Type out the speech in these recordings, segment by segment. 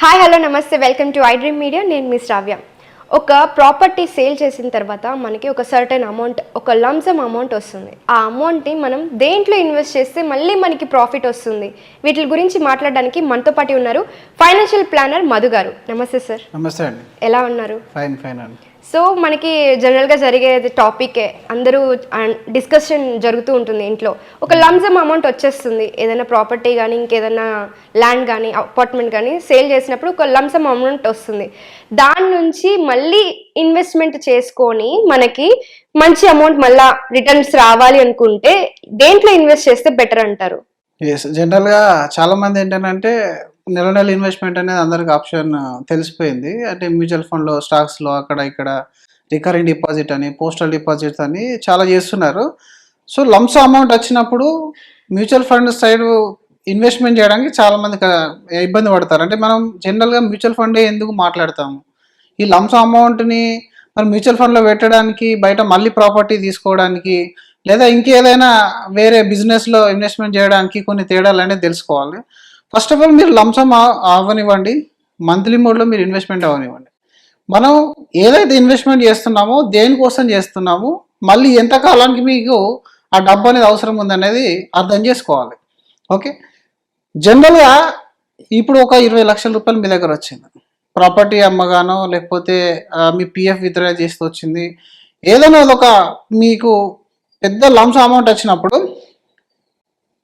Hi hello నమస్తే welcome to I dream media. నేను మీ శ్రావ్య. ఒక ప్రాపర్టీ సేల్ చేసిన తర్వాత మనకి ఒక సర్టెన్ అమౌంట్, ఒక లంసమ్ అమౌంట్ వస్తుంది. ఆ అమౌంట్ని మనం దేంట్లో ఇన్వెస్ట్ చేస్తే మళ్ళీ మనకి ప్రాఫిట్ వస్తుంది, వీటి గురించి మాట్లాడడానికి మనతో పాటు ఉన్నారు ఫైనాన్షియల్ ప్లానర్ మధు గారు. నమస్తే సార్. నమస్తే అండి. ఎలా ఉన్నారు? ఫైన్ ఫైన్ అండి. సో మనకి జనరల్గా జరిగేది టాపికే, అందరూ డిస్కషన్ జరుగుతూ ఉంటుంది ఇంట్లో. ఒక లంసమ్ అమౌంట్ వచ్చేస్తుంది, ఏదైనా ప్రాపర్టీ కానీ ఇంకేదైనా ల్యాండ్ కానీ అపార్ట్మెంట్ కానీ సేల్ చేసినప్పుడు ఒక లంసమ్ అమౌంట్ వస్తుంది. దాని నుంచి మళ్ళీ ఇన్వెస్ట్మెంట్ చేసుకొని మనకి మంచి అమౌంట్ మళ్ళీ రిటర్న్స్ రావాలి అనుకుంటే దేంట్లో ఇన్వెస్ట్ చేస్తే బెటర్ అంటారు? ఎస్, జనరల్గా చాలా మంది ఏంటంటే నెల నెల ఇన్వెస్ట్మెంట్ అనేది అందరికి ఆప్షన్ తెలిసిపోయింది. అంటే మ్యూచువల్ ఫండ్లో, స్టాక్స్లో, అక్కడ ఇక్కడ రికరింగ్ డిపాజిట్ అని, పోస్టల్ డిపాజిట్స్ అని చాలా చేస్తున్నారు. సో లంస అమౌంట్ వచ్చినప్పుడు మ్యూచువల్ ఫండ్ సైడ్ ఇన్వెస్ట్మెంట్ చేయడానికి చాలామంది ఇబ్బంది పడతారు. అంటే మనం జనరల్గా మ్యూచువల్ ఫండే ఎందుకు మాట్లాడతాము, ఈ లంస అమౌంట్ని మనం మ్యూచువల్ ఫండ్లో పెట్టడానికి, బయట మళ్ళీ ప్రాపర్టీ తీసుకోవడానికి, లేదా ఇంకేదైనా వేరే బిజినెస్లో ఇన్వెస్ట్మెంట్ చేయడానికి కొన్ని తేడాలు అనేది తెలుసుకోవాలి. ఫస్ట్ ఆఫ్ ఆల్ మీరు లంసమ్ అవ్వనివ్వండి, మంత్లీ మోడ్లో మీరు ఇన్వెస్ట్మెంట్ అవ్వనివ్వండి. మనం ఏదైతే ఇన్వెస్ట్మెంట్ చేస్తున్నామో, దేనికోసం చేస్తున్నామో, మళ్ళీ ఎంత కాలానికి మీకు ఆ డబ్బు అనేది అవసరం ఉందనేది అర్థం చేసుకోవాలి. ఓకే, జనరల్గా ఇప్పుడు ఒక 20 లక్షల రూపాయలు మీ దగ్గర వచ్చింది, ప్రాపర్టీ అమ్మగానో లేకపోతే మీ పిఎఫ్ విత్డ్రా చేస్తూ వచ్చింది, ఏదైనా ఒక మీకు పెద్ద లంస అమౌంట్ వచ్చినప్పుడు,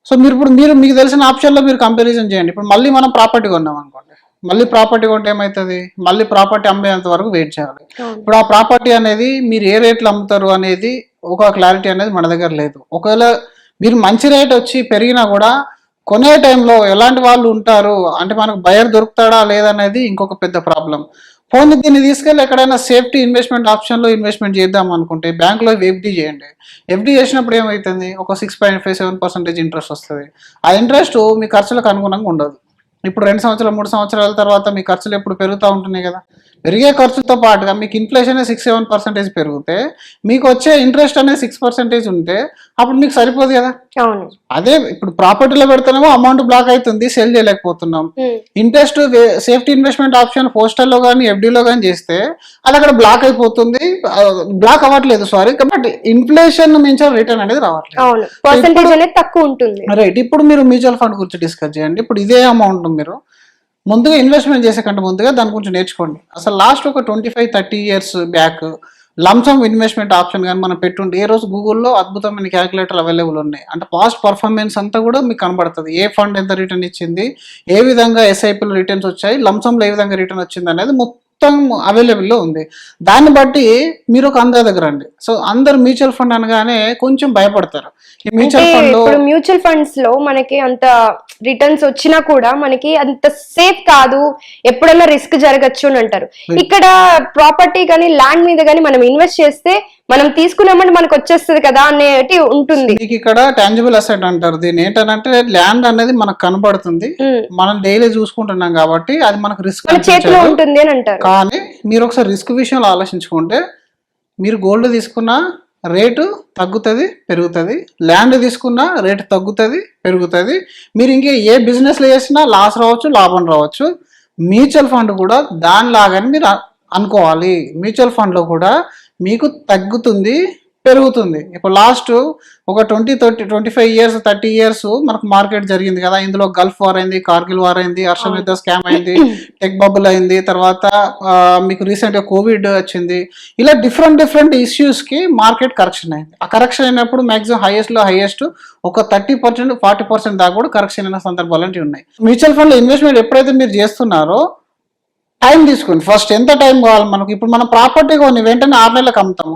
సో మీరు మీకు తెలిసిన ఆప్షన్లో మీరు కంపారిజన్ చేయండి. ఇప్పుడు మళ్ళీ మనం ప్రాపర్టీ కొన్నాం అనుకోండి, మళ్ళీ ప్రాపర్టీ కొంటే ఏమవుతుంది, మళ్ళీ ప్రాపర్టీ అమ్మేంత వరకు వెయిట్ చేయాలి. ఇప్పుడు ఆ ప్రాపర్టీ అనేది మీరు ఏ రేట్లు అమ్ముతారు అనేది ఒక క్లారిటీ అనేది మన దగ్గర లేదు. ఒకవేళ మీరు మంచి రేట్ వచ్చి పెరిగినా కూడా కొనే టైంలో ఎలాంటి వాళ్ళు ఉంటారు అంటే మనకు బయర్ దొరుకుతాడా లేదనేది ఇంకొక పెద్ద ప్రాబ్లం. ఫోన్ దీన్ని తీసుకెళ్ళి ఎక్కడైనా సేఫ్టీ ఇన్వెస్ట్మెంట్ ఆప్షన్లో ఇన్వెస్ట్మెంట్ చేద్దాం అనుకుంటే బ్యాంకులో ఎఫ్డీ చేయండి. ఎఫ్డీ చేసినప్పుడు ఏమవుతుంది, ఒక 6.57% ఇంట్రెస్ట్ వస్తుంది. ఆ ఇంట్రెస్ట్ మీ ఖర్చులకు అనుగుణంగా ఉండదు. ఇప్పుడు 2 సంవత్సరాలు 3 సంవత్సరాల తర్వాత మీ ఖర్చులు ఎప్పుడు పెరుగుతూ ఉంటున్నాయి కదా, పెరిగే ఖర్చుతో పాటుగా మీకు ఇన్ఫ్లేషన్ 6-7% పెరిగితే మీకు వచ్చే ఇంట్రెస్ట్ అనేది 6% ఉంటే అప్పుడు మీకు సరిపోదు కదా. అవును, అదే ఇప్పుడు ప్రాపర్టీలో పెడుతున్నామో అమౌంట్ బ్లాక్ అవుతుంది, సెల్ చేయలేకపోతున్నాం. ఇంట్రెస్ట్ సేఫ్టీ ఇన్వెస్ట్మెంట్ ఆప్షన్ పోస్టల్లో కానీ ఎఫ్డీలో కానీ చేస్తే అది అక్కడ బ్లాక్ అయిపోతుంది, బ్లాక్ అవ్వట్లేదు సారీ, బట్ ఇన్ఫ్లేషన్ మించిన రిటర్న్ అనేది రావట్లేదు, తక్కువ ఉంటుంది. రైట్. ఇప్పుడు మీరు మ్యూచువల్ ఫండ్ గురించి డిస్కస్ చేయండి. ఇప్పుడు ఇదే అమౌంట్ మీరు ముందుగా ఇన్వెస్ట్మెంట్ చేసే కంటే ముందుగా దాని గురించి నేర్చుకోండి. అసలు లాస్ట్ ఒక 25-30 years back lump sum investment option కానీ మనం పెట్టుంటే ఏ రోజు గూగుల్లో అద్భుతమైన క్యాలిక్యులేటర్లు అవైలబుల్ ఉన్నాయి. అంటే పాస్ట్ పర్ఫార్మెన్స్ అంతా కూడా మీకు కనబడుతుంది, ఏ ఫండ్ ఎంత రిటర్న్ ఇచ్చింది, ఏ విధంగా ఎస్ఐపీలో రిటర్న్స్ వచ్చాయి, లంసంలో ఏ విధంగా రిటర్న్ వచ్చింది అనేది మొత్తం అవైలబుల్లో ఉంది. దాన్ని బట్టి మీరు ఒక అందాజ రండి. సో అందరు మ్యూచువల్ ఫండ్ అనగానే కొంచెం భయపడతారు. ఈ మ్యూచువల్ ఫండ్స్ లో మనకి అంత రిటర్న్స్ వచ్చినా కూడా మనకి అంత సేఫ్ కాదు, ఎప్పుడైనా రిస్క్ జరగచ్చు అని అంటారు. ఇక్కడ ప్రాపర్టీ కానీ ల్యాండ్ మీద కానీ మనం ఇన్వెస్ట్ చేస్తే మనం తీసుకున్నామంటే మనకు వచ్చేస్తుంది కదా అనేది ఉంటుంది. మీకు ఇక్కడ టాంజిబుల్ అసెట్ అంటారు దీన్ని. ఏంటంటే ల్యాండ్ అనేది మనకు కనబడుతుంది, మనం డైలీ చూసుకుంటున్నాం కాబట్టి అది మనకు రిస్క్ చేతిలో ఉంటుంది అని అంటారు. కానీ మీరు ఒకసారి రిస్క్ విషయంలో ఆలోచించుకుంటే, మీరు గోల్డ్ తీసుకున్న రేటు తగ్గుతుంది పెరుగుతుంది, ల్యాండ్ తీసుకున్న రేటు తగ్గుతుంది పెరుగుతుంది, మీరు ఇంకే ఏ బిజినెస్లో చేసినా లాస్ రావచ్చు లాభం రావచ్చు. మ్యూచువల్ ఫండ్ కూడా దానిలాగానే మీరు అనుకోవాలి. మ్యూచువల్ ఫండ్లో కూడా మీకు తగ్గుతుంది పెరుగుతుంది. ఇప్పుడు లాస్ట్ ఒక 20-25 ఇయర్స్ 30 ఇయర్స్ మనకు మార్కెట్ జరిగింది కదా, ఇందులో గల్ఫ్ వార్ అయింది, కార్గిల్ వార్ అయింది, హర్షం యుద్ధ స్కామ్ అయింది, టెక్ బబుల్ అయింది, తర్వాత మీకు రీసెంట్గా కోవిడ్ వచ్చింది. ఇలా డిఫరెంట్ ఇష్యూస్కి మార్కెట్ కరెక్షన్ అయింది. ఆ కరెక్షన్ అయినప్పుడు మ్యాక్సిమం హైయెస్ట్ ఒక 30% 40% దాకా కూడా కరెక్షన్ అయిన సందర్భాలు అంటే ఉన్నాయి. మ్యూచువల్ ఫండ్లో ఇన్వెస్ట్మెంట్ ఎప్పుడైతే మీరు చేస్తున్నారో టైం తీసుకోండి. ఫస్ట్ ఎంత టైం కావాలి మనకు. ఇప్పుడు మనం ప్రాపర్టీ కొని వెంటనే 6 నెలలకు అమ్ముతాము,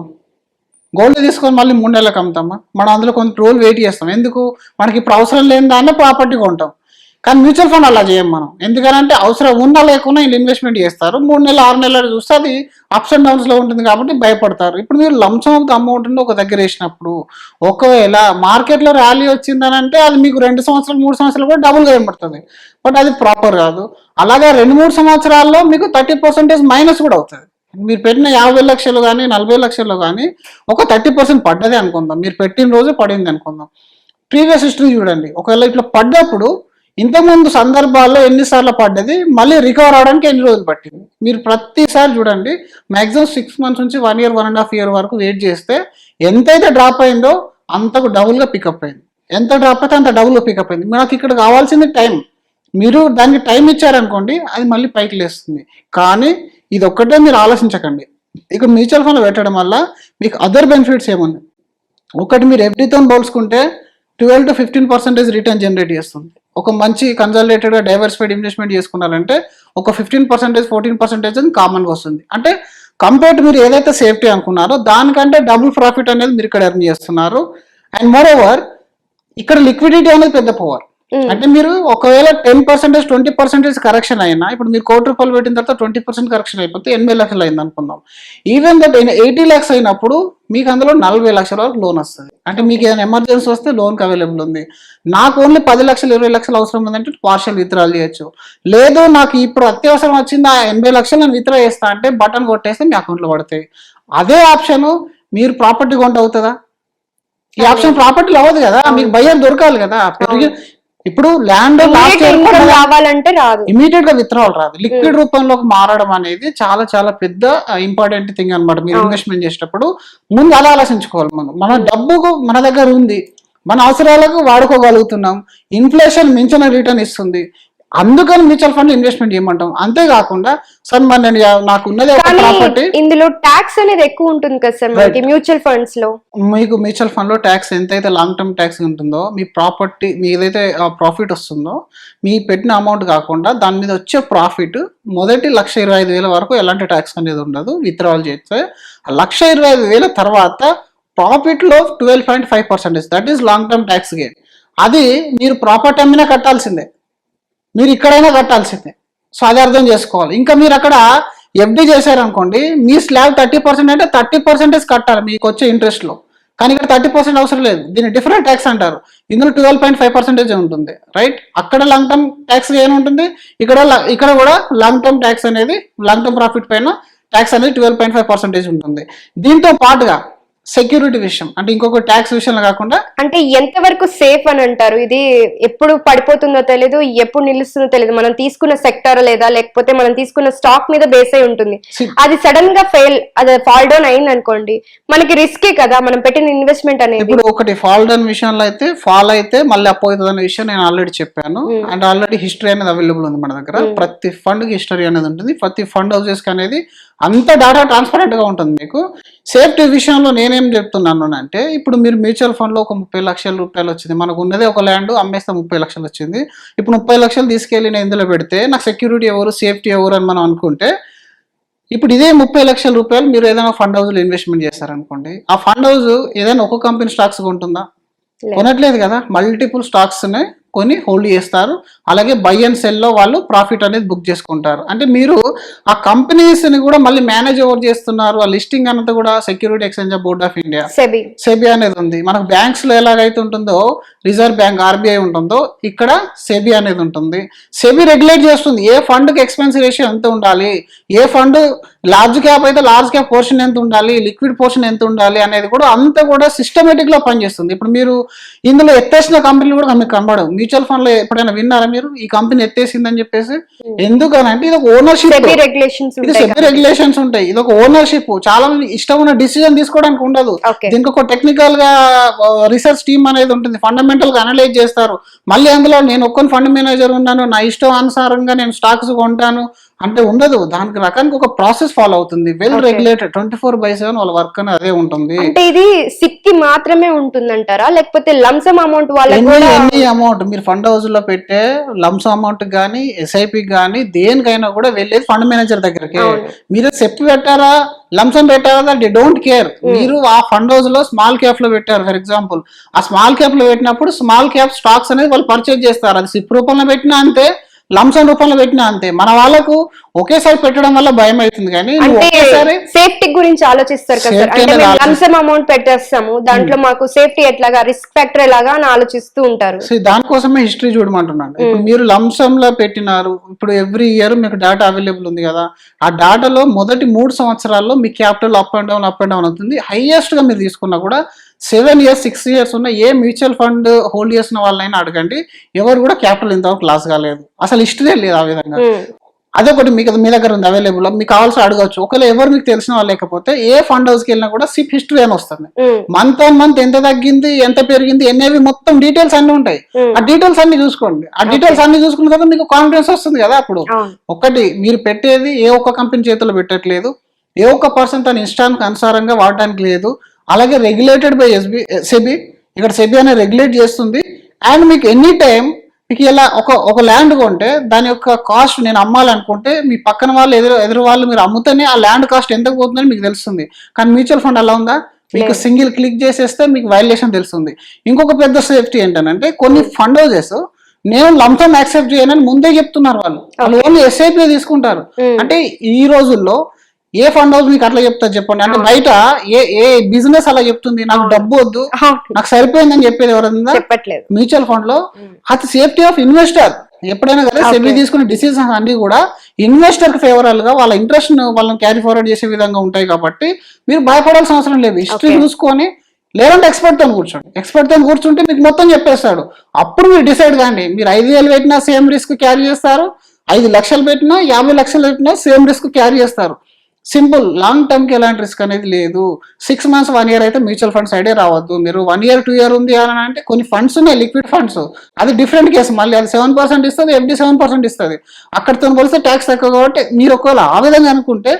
గోల్డ్ తీసుకొని మళ్ళీ 3 నెలలకు అమ్ముతామా, మనం అందులో కొంత రోజులు వెయిట్ చేస్తాం. ఎందుకు, మనకి ఇప్పుడు అవసరం లేని దాన్నే ప్రాపర్టీ కొంటాం. కానీ మ్యూచువల్ ఫండ్ అలా చేయం మనం. ఎందుకంటే అవసరం ఉన్నా లేకున్నా వీళ్ళు ఇన్వెస్ట్మెంట్ చేస్తారు, 3 నెలలు 6 నెలలు చూస్తే అది అప్స్ అండ్ డౌన్స్లో ఉంటుంది కాబట్టి భయపడతారు. ఇప్పుడు మీరు లంసమ్ ఆఫ్ ద అమౌంట్ ఒక దగ్గర వేసినప్పుడు ఒకవేళ మార్కెట్లో ర్యాలీ వచ్చిందని అంటే అది మీకు 2 సంవత్సరాలు 3 సంవత్సరాలు కూడా డబుల్గా ఏర్పడుతుంది, బట్ అది ప్రాపర్ కాదు. అలాగే 2-3 సంవత్సరాల్లో మీకు 30% మైనస్ కూడా అవుతుంది. మీరు పెట్టిన 50 లక్షలు కానీ 40 లక్షలు కానీ ఒక 30% పడ్డది అనుకుందాం, మీరు పెట్టిన రోజు పడింది అనుకుందాం. ప్రీవియస్ హిస్టరీ చూడండి, ఒకవేళ ఇట్లా పడ్డప్పుడు ఇంతకుముందు సందర్భాల్లో ఎన్నిసార్లు పడ్డది, మళ్ళీ రికవర్ అవడానికి ఎన్ని రోజులు పట్టింది. మీరు ప్రతిసారి చూడండి, మాక్సిమం 6 months నుంచి 1 year 1.5 year వరకు వెయిట్ చేస్తే ఎంతైతే డ్రాప్ అయిందో అంతకు డబుల్గా పికప్ అయింది. ఎంత డ్రాప్ అయితే అంత డబుల్గా పికప్ అయింది. నాకు ఇక్కడ కావాల్సింది టైం. మీరు దానికి టైం ఇచ్చారనుకోండి, అది మళ్ళీ పైకి లేస్తుంది. కానీ ఇది ఒక్కటే మీరు ఆలోచించకండి. ఇక్కడ మ్యూచువల్ ఫండ్ పెట్టడం వల్ల మీకు అదర్ బెనిఫిట్స్ ఏమున్నాయి. ఒకటి, మీరు ఎఫ్డీతో పోల్చుకుంటే 12 to 15% రిటర్న్ జనరేట్ చేస్తుంది. ఒక మంచి కన్సల్టేటెడ్గా డైవర్సిఫైడ్ ఇన్వెస్ట్మెంట్ చేసుకున్నారంటే ఒక 15% 14% కామన్గా వస్తుంది. అంటే కంపేర్ మీరు ఏదైతే సేఫ్టీ అనుకున్నారో దానికంటే డబుల్ ప్రాఫిట్ అనేది మీరు ఇక్కడ ఎర్న్ చేస్తున్నారు. అండ్ మోర్ ఓవర్ ఇక్కడ లిక్విడిటీ అనేది పెద్ద పవర్. అంటే మీరు ఒకవేళ 10% 20% కరెక్షన్ అయినా, ఇప్పుడు మీరు ₹1,00,00,000 పెట్టిన తర్వాత 20% కరెక్షన్ అయిపోతే 80 లక్షలు అయింది అనుకుందాం. ఈవెన్ దట్ 80 lakhs అయినప్పుడు మీకు అందులో 40 లక్షల వరకు లోన్ వస్తుంది. అంటే మీకు ఏదైనా ఎమర్జెన్సీ వస్తే లోన్కి అవైలబుల్ ఉంది. నాకు ఓన్లీ 10 లక్షలు 20 లక్షలు అవసరం ఉందంటే పార్షల్ విత్డ్రాల్ చేయొచ్చు. లేదు నాకు ఇప్పుడు అత్యవసరం వచ్చింది, ఆ 80 లక్షలు నేను విత్డ్రా చేస్తా అంటే బటన్ కొట్టేస్తే మీ అకౌంట్లో పడతాయి. అదే ఆప్షన్ మీరు ప్రాపర్టీ కొంట అవుతుందా? ఈ ఆప్షన్ ప్రాపర్టీలో అవ్వదు కదా, మీకు బయ్యర్ దొరకాలి కదా. ఇప్పుడు ల్యాండ్ రావాలంటే రాదు, ఇమీడియట్ గా విత్డ్రావల్ రాదు. లిక్విడ్ రూపంలోకి మారడం అనేది చాలా చాలా పెద్ద ఇంపార్టెంట్ థింగ్ అనమాట. మీరు ఇన్వెస్ట్మెంట్ చేసేటప్పుడు ముందు అలా ఆలోచించుకోవాలి. మన డబ్బుకు మన దగ్గర ఉంది, మన అవసరాలకు వాడుకోగలుగుతున్నాం, ఇన్ఫ్లేషన్ మించిన రిటర్న్ ఇస్తుంది, అందుకని మ్యూచువల్ ఫండ్ ఇన్వెస్ట్మెంట్ చేయమంటాం. అంతేకాకుండా సార్ మరి నేను నాకు ఉన్నది ప్రాపర్టీ, ఇందులో ట్యాక్స్ అనేది ఎక్కువ ఉంటుంది కదా సార్ మనకి మ్యూచువల్ ఫండ్స్ లో. మీకు మ్యూచువల్ ఫండ్ లో ట్యాక్స్ ఎంతైతే లాంగ్ టర్మ్ ట్యాక్స్ ఉంటుందో, మీ ప్రాపర్టీ మీ ఏదైతే ప్రాఫిట్ వస్తుందో మీ పెట్టిన అమౌంట్ కాకుండా దాని మీద వచ్చే ప్రాఫిట్ మొదటి 1,25,000 వరకు ఎలాంటి ట్యాక్స్ అనేది ఉండదు. విత్డ్రావల్ చేస్తే 1,25,000 తర్వాత ప్రాఫిట్ లో 12.5% that is long term tax gain. అది మీరు ప్రాపర్టీ అమ్మినా కట్టాల్సిందే, మీరు ఇక్కడైనా కట్టాల్సిందే. సో అది అర్థం చేసుకోవాలి. ఇంకా మీరు అక్కడ ఎఫ్డి చేశారనుకోండి, మీ స్లాబ్ 30% అంటే 30% కట్టాలి మీకు వచ్చే ఇంట్రెస్ట్లో. కానీ ఇక్కడ 30% అవసరం లేదు, దీన్ని డిఫరెంట్ ట్యాక్స్ అంటారు. ఇందులో 12.5% ఉంటుంది, రైట్. అక్కడ లాంగ్ టర్మ్ ట్యాక్స్ ఏముంటుంది, ఇక్కడ కూడా లాంగ్ టర్మ్ ట్యాక్స్ అనేది, లాంగ్ టర్మ్ ప్రాఫిట్ పైన ట్యాక్స్ అనేది 12.5% ఉంటుంది. దీంతో పాటుగా సెక్యూరిటీ విషయం, అంటే ఇంకొక ట్యాక్స్ విషయంలో కాకుండా, అంటే ఎంతవరకు సేఫ్ అని అంటారు? ఇది ఎప్పుడు పడిపోతుందో తెలియదు, ఎప్పుడు నిలుస్తుందో తెలియదు. మనం తీసుకున్న సెక్టర్ లేదా లేకపోతే మనం తీసుకున్న స్టాక్ మీద బేస్ అయి ఉంటుంది. అది సడన్ గా అది ఫాల్ డౌన్ అయింది అనుకోండి, మనకి రిస్కే కదా మనం పెట్టిన ఇన్వెస్ట్మెంట్ అనేది. ఇప్పుడు ఒకటి ఫాల్ డౌన్ విషయంలో అయితే ఫాల్ అయితే మళ్ళీ అప్ అవుతుంది అనే విషయం నేను ఆల్రెడీ చెప్పాను. అండ్ ఆల్రెడీ హిస్టరీ అనేది అవైలబుల్ ఉంది మన దగ్గర. ప్రతి ఫండ్ కి హిస్టరీ అనేది ఉంటుంది, ప్రతి ఫండ్ హౌసెస్ కి అనేది అంత డేటా ట్రాన్స్పరెంట్ గా ఉంటుంది. మీకు సేఫ్టీ విషయంలో నేనేం చెప్తున్నాను అంటే, ఇప్పుడు మీరు మ్యూచువల్ ఫండ్ లో ఒక 30 లక్షల రూపాయలు వచ్చింది, మనకు ఉన్నదే ఒక ల్యాండ్, అమ్మేస్తే 30 లక్షలు వచ్చింది. ఇప్పుడు 30 లక్షలు తీసుకెళ్లి నేను ఇందులో పెడితే నాకు సెక్యూరిటీ ఎవరు, సేఫ్టీ ఎవరు అని మనం అనుకుంటే, ఇప్పుడు ఇదే 30 లక్షల రూపాయలు మీరు ఏదైనా ఫండ్ హౌస్ లో ఇన్వెస్ట్మెంట్ చేస్తారనుకోండి, ఆ ఫండ్ హౌస్ ఏదైనా ఒక కంపెనీ స్టాక్స్ కొంటుందా? కొనట్లేదు కదా, మల్టిపుల్ స్టాక్స్ కొని హోల్డ్ చేస్తారు. అలాగే బై అండ్ సెల్ లో వాళ్ళు ప్రాఫిట్ అనేది బుక్ చేసుకుంటారు. అంటే మీరు ఆ కంపెనీస్ ని కూడా మళ్ళీ మేనేజ్ ఓవర్ చేస్తున్నారు. ఆ లిస్టింగ్ అంతా కూడా security exchange board of India, SEBI అనేది ఉంది. మనకు బ్యాంక్స్ లో ఎలాగైతే ఉంటుందో రిజర్వ్ బ్యాంక్ ఆర్బీఐ ఉంటుందో, ఇక్కడ సెబీ అనేది ఉంటుంది. సెబీ రెగ్యులేట్ చేస్తుంది ఏ ఫండ్ కి ఎక్స్పెన్స్ రేషియో ఎంత ఉండాలి, ఏ ఫండ్ లార్జ్ క్యాప్ అయితే లార్జ్ క్యాప్ పోర్షన్ ఎంత ఉండాలి, లిక్విడ్ పోర్షన్ ఎంత ఉండాలి అనేది కూడా అంతా కూడా సిస్టమేటిక్ గా పనిచేస్తుంది. ఇప్పుడు మీరు ఇందులో ఎత్తేసిన కంపెనీలు కూడా మీకు కనబడవు. మ్యూచువల్ ఫండ్ లో ఎప్పుడైనా విన్నారా మీరు ఈ కంపెనీ ఎత్తేసిందని చెప్పేసి? ఎందుకనంటే ఇది ఒక ఓనర్షిప్, ఇది సెబీ రెగ్యులేషన్స్ ఉంటాయి, ఇది ఒక ఓనర్షిప్. చాలా మంది ఇష్టం ఉన్న డిసిజన్ తీసుకోవడానికి ఉండదు. దీనికి ఒక టెక్నికల్ గా రీసెర్చ్ టీమ్ అనేది ఉంటుంది, ఫండమెంటల్ గా అనలైజ్ చేస్తారు. మళ్ళీ అందులో నేను ఒక్క ఫండ్ మేనేజర్ ఉన్నాను, నా ఇష్టం అనుసారంగా నేను స్టాక్స్ కొంటాను అంటే ఉండదు. దానికి రకానికి ఒక ప్రాసెస్ ఫాలో అవుతుంది, వెల్ రెగ్యులేటెడ్ 24/7 వాళ్ళ వర్క్ అనేది అదే ఉంటుంది. అంటే ఇది సిక్కి మాత్రమే ఉంటుందంటారా, లేకపోతే లంసమ్ అమౌంట్ ఎనీ అమౌంట్ మీరు ఫండ్ హౌస్ లో పెట్టే లంసమ్ అమౌంట్ గానీ ఎస్ఐపి గానీ దేనికైనా కూడా వెళ్ళేది ఫండ్ మేనేజర్ దగ్గరకి. మీరు సెప్ పెట్టారా, లంసమ్ పెట్టారా, దే డోంట్ కేర్. మీరు ఆ ఫండ్ హౌస్ లో స్మాల్ క్యాప్ లో పెట్టారు ఫర్ ఎగ్జాంపుల్, ఆ స్మాల్ క్యాప్ లో పెట్టినప్పుడు స్మాల్ క్యాప్ స్టాక్స్ అనేది వాళ్ళు పర్చేజ్ చేస్తారు. అది సిప్ రూపంలో పెట్టినా అంతే, లంసమ్ రూపంలో పెట్టినా అంతే. మన వాళ్ళకు ఒకేసారి పెట్టడం వల్ల భయం అవుతుంది, కానీ సేఫ్టీ గురించి ఆలోచిస్తారు కదా సార్. అంటే మేము లంసమ్ అమౌంట్ పెట్టేస్తాము, దాంట్లో మాకు సేఫ్టీ ఎట్లాగా, రిస్క్ ఫ్యాక్టర్ ఎలాగా అని ఆలోచిస్తూ ఉంటారు. దానికోసమే హిస్టరీ చూడమంటున్నాను. ఇప్పుడు మీరు లంసమ్ లో పెట్టినారు, ఇప్పుడు ఎవ్రీ ఇయర్ మీకు డేటా అవైలబుల్ ఉంది కదా, ఆ డేటాలో మొదటి 3 సంవత్సరాల్లో మీ క్యాపిటల్ అప్ అండ్ డౌన్ అవుతుంది. హైయెస్ట్ గా మీరు తీసుకున్నా కూడా 7 years 6 years ఉన్న ఏ మ్యూచువల్ ఫండ్ హోల్డ్ చేసిన వాళ్ళైనా అడగండి, ఎవరు కూడా క్యాపిటల్ ఇంతవరకు లాస్ కాలేదు, అసలు హిస్టరీ లేదు ఆ విధంగా. అదొకటి మీకు మీ దగ్గర ఉంది అవైలబుల్, మీకు కావాల్సి అడగచ్చు. ఒకవేళ ఎవరు మీకు తెలిసిన వాళ్ళు లేకపోతే ఏ ఫండ్ హౌస్కి వెళ్ళినా కూడా సిప్ హిస్టరీ అని వస్తుంది. మంత్ ఆన్ మంత్ ఎంత తగ్గింది, ఎంత పెరిగింది, ఎన్ఏవి మొత్తం డీటెయిల్స్ అన్ని ఉంటాయి. ఆ డీటెయిల్స్ అన్ని చూసుకోండి. ఆ డీటెయిల్స్ అన్ని చూసుకున్న తర్వాత మీకు కాన్ఫిడెన్స్ వస్తుంది కదా. అప్పుడు ఒకటి మీరు పెట్టేది ఏ ఒక్క కంపెనీ చేతిలో పెట్టట్లేదు, ఏ ఒక్క పర్సన్ తన ఇష్టానికి అనుసారంగా వాడడానికి లేదు. అలాగే రెగ్యులేటెడ్ బై సెబీ, ఇక్కడ సెబీ అనేది రెగ్యులేట్ చేస్తుంది. అండ్ మీకు ఎనీ టైం మీకు ఇలా ఒక ల్యాండ్ కొంటే దాని యొక్క కాస్ట్ నేను అమ్మాలనుకుంటే మీ పక్కన వాళ్ళు ఎదురు వాళ్ళు మీరు అమ్ముతేనే ఆ ల్యాండ్ కాస్ట్ ఎంత పోతుందని మీకు తెలుస్తుంది. కానీ మ్యూచువల్ ఫండ్ అలా ఉందా? మీకు సింగిల్ క్లిక్ చేసేస్తే మీకు వైలేషన్ తెలుస్తుంది. ఇంకొక పెద్ద సేఫ్టీ ఏంటంటే కొన్ని ఫండ్ హౌసెస్ నేను లంసమ్ యాక్సెప్ట్ చేయనని ముందే చెప్తున్నారు. వాళ్ళు ఓన్లీ ఎస్ఐపీ తీసుకుంటారు. అంటే ఈ రోజుల్లో ఏ ఫండ్ హౌస్ మీకు అట్లా చెప్తారు చెప్పండి? అంటే బయట ఏ బిజినెస్ అలా చెప్తుంది, నాకు డబ్బు వద్దు, నాకు సరిపోయిందని చెప్పేది ఎవరైనా చెప్పట్లేదు. మ్యూచువల్ ఫండ్ లో అది సేఫ్టీ ఆఫ్ ఇన్వెస్టర్. ఎప్పుడైనా కదా సెబీ తీసుకునే డిసిజన్స్ అన్ని కూడా ఇన్వెస్టర్ కి ఫేవరల్ గా వాళ్ళ ఇంట్రెస్ట్ వాళ్ళని క్యారీ ఫార్వర్డ్ చేసే విధంగా ఉంటాయి. కాబట్టి మీరు భయపడాల్సిన అవసరం లేదు. హిస్టరీ చూసుకొని లేదంటే ఎక్స్పర్ట్ తో కూర్చోండి. ఎక్స్పర్ట్ తో కూర్చుంటే మీకు మొత్తం చెప్పేస్తాడు. అప్పుడు మీరు డిసైడ్ కాండి. మీరు 5,000 పెట్టినా సేమ్ రిస్క్ క్యారీ చేస్తారు, 5 లక్షలు పెట్టినా 50 లక్షలు పెట్టినా సేమ్ రిస్క్ క్యారీ చేస్తారు. సింపుల్. లాంగ్ టర్మ్ కి ఎలాంటి రిస్క్ అనేది లేదు. 6 months 1 year అయితే మ్యూచువల్ ఫండ్స్ సైడే రావద్దు. మీరు 1 year 2 year ఉంది అని అంటే కొన్ని ఫండ్స్ ఉన్నాయి, లిక్విడ్ ఫండ్స్, అది డిఫరెంట్ కేసు. మళ్ళీ అది 7% ఇస్తుంది, FD 7% ఇస్తుంది. అక్కడితో పోలిస్తే ట్యాక్స్ తక్కువ. కాబట్టి మీరు ఒకవేళ ఆ విధంగా అనుకుంటే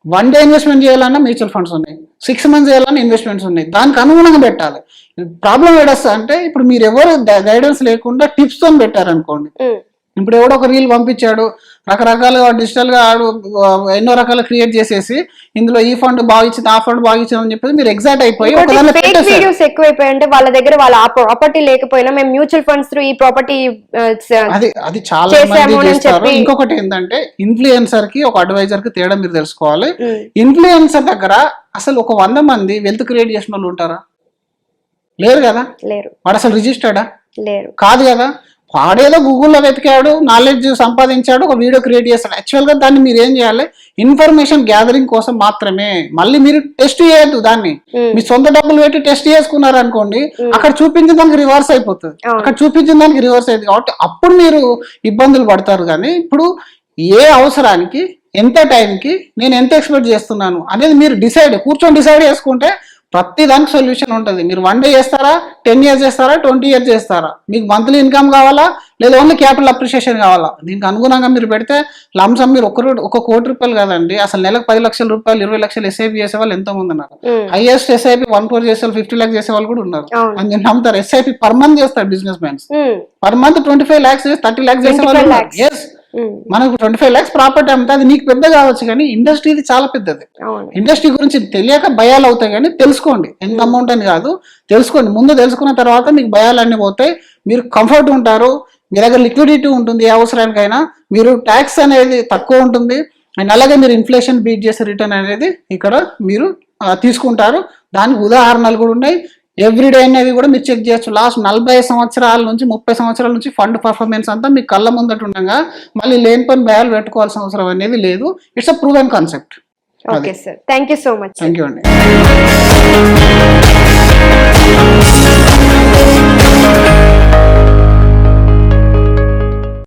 1 day ఇన్వెస్ట్మెంట్ చేయాలన్నా మ్యూచువల్ ఫండ్స్ ఉన్నాయి, 6 months చేయాలన్నా ఇన్వెస్ట్మెంట్స్ ఉన్నాయి. దానికి అనుగుణంగా పెట్టాలి. ప్రాబ్లం ఏడొస్తా అంటే ఇప్పుడు మీరు ఎవరు గైడెన్స్ లేకుండా టిప్స్ తో పెట్టారనుకోండి. ఇప్పుడు ఎవడో ఒక రీల్ పంపించాడు, రకరకాలుగా డిజిటల్ గా ఎన్నో రకాలు క్రియేట్ చేసేసి ఇందులో ఈ ఫండ్ బాగా ఇచ్చింది, ఆ ఫండ్ బాగా ఇచ్చింది అని చెప్పేసి మీరు ఎగ్జైట్ అయిపోయి వీడియోస్ ఎక్కువైపోయి అంటే వాళ్ళ దగ్గర వాళ్ళ ఆ ప్రాపర్టీ లేకపోయినా మేము మ్యూచువల్ ఫండ్స్ త్రూ ఈ ప్రాపర్టీ అది చాలా మంది చేస్తారు. ఇంకొకటి ఏంటంటే ఇన్ఫ్లుయెన్సర్ కి ఒక అడ్వైజర్ కి తేడా మీరు తెలుసుకోవాలి. ఇన్ఫ్లుయెన్సర్ దగ్గర అసలు ఒక 100 మంది వెల్త్ క్రియేట్ చేసిన వాళ్ళు ఉంటారా? లేరు కదా. వాడు అసలు రిజిస్టర్డా? లేరు. కాదు కదా. వాడేదో గూగుల్లో వెతికాడు, నాలెడ్జ్ సంపాదించాడు, ఒక వీడియో క్రియేట్ చేస్తాడు. యాక్చువల్ గా దాన్ని మీరు ఏం చేయాలి? ఇన్ఫర్మేషన్ గ్యాదరింగ్ కోసం మాత్రమే. మళ్ళీ మీరు టెస్ట్ చేయొద్దు దాన్ని. మీ సొంత డబ్బులు పెట్టి టెస్ట్ చేసుకున్నారు అనుకోండి, అక్కడ చూపించిన దానికి రివర్స్ అయిపోతుంది. అక్కడ చూపించిన దానికి రివర్స్ అయింది కాబట్టి అప్పుడు మీరు ఇబ్బందులు పడతారు. కానీ ఇప్పుడు ఏ అవసరానికి ఎంత టైంకి నేను ఎంత ఎక్స్పెక్ట్ చేస్తున్నాను అనేది మీరు కూర్చొని డిసైడ్ చేసుకుంటే ప్రతి దానికి సొల్యూషన్ ఉంటుంది. మీరు 1 day చేస్తారా, 10 years చేస్తారా, 20 years చేస్తారా, మీకు మంత్లీ ఇన్కమ్ కావాలా లేదా ఓన్లీ క్యాపిటల్ అప్రిషియేషన్ కావాలా, దీనికి అనుగుణంగా మీరు పెడితే లంసమ్ మీరు 1 కోటి రూపాయలు కాదండి, అసలు నెలకు 10 లక్షల రూపాయలు 20 లక్షలు ఎస్ఐపి చేసే వాళ్ళు ఎంతో మంది ఉన్నారు. హైయెస్ట్ ఎస్ఐపి 1 crore చేసే వాళ్ళు 50 lakhs చేసే వాళ్ళు కూడా ఉన్నారు. అని నేను నమ్ముతారు. ఎస్ఐపి పర్ మంత్ చేస్తారు business mans. Per month 25 lakhs 30 lakhs చేసే వాళ్ళు. ఎస్, మనకు 25 lakhs ప్రాపర్టీ అమ్మితే అది నీకు పెద్ద కావచ్చు, కానీ ఇండస్ట్రీ ఇది చాలా పెద్దది. ఇండస్ట్రీ గురించి తెలియక భయాలు అవుతాయి, కానీ తెలుసుకోండి. ఎంత అమౌంట్ అని కాదు, తెలుసుకోండి. ముందు తెలుసుకున్న తర్వాత మీకు భయాలు అన్ని పోతాయి, మీరు కంఫర్ట్ ఉంటారు, మీ దగ్గర లిక్విడిటీ ఉంటుంది. ఏ అవసరానికైనా మీరు ట్యాక్స్ అనేది తక్కువ ఉంటుంది. అండ్ అలాగే మీరు ఇన్ఫ్లేషన్ బీట్ చేసే రిటర్న్ అనేది ఇక్కడ మీరు తీసుకుంటారు. దానికి ఉదాహరణలు కూడా ఉన్నాయి. ఎవ్రీడే అనేది కూడా మీరు చెక్ చేయొచ్చు. లాస్ట్ 40 సంవత్సరాల నుంచి 30 సంవత్సరాల నుంచి ఫండ్ పర్ఫార్మెన్స్ అంతా మీ కళ్ళ ముందట ఉండగా మళ్ళీ లేని పని భయాలు పెట్టుకోవాల్సిన అవసరం అనేది లేదు. It's a proven concept. Okay sir, thank you so much. Thank you అండి.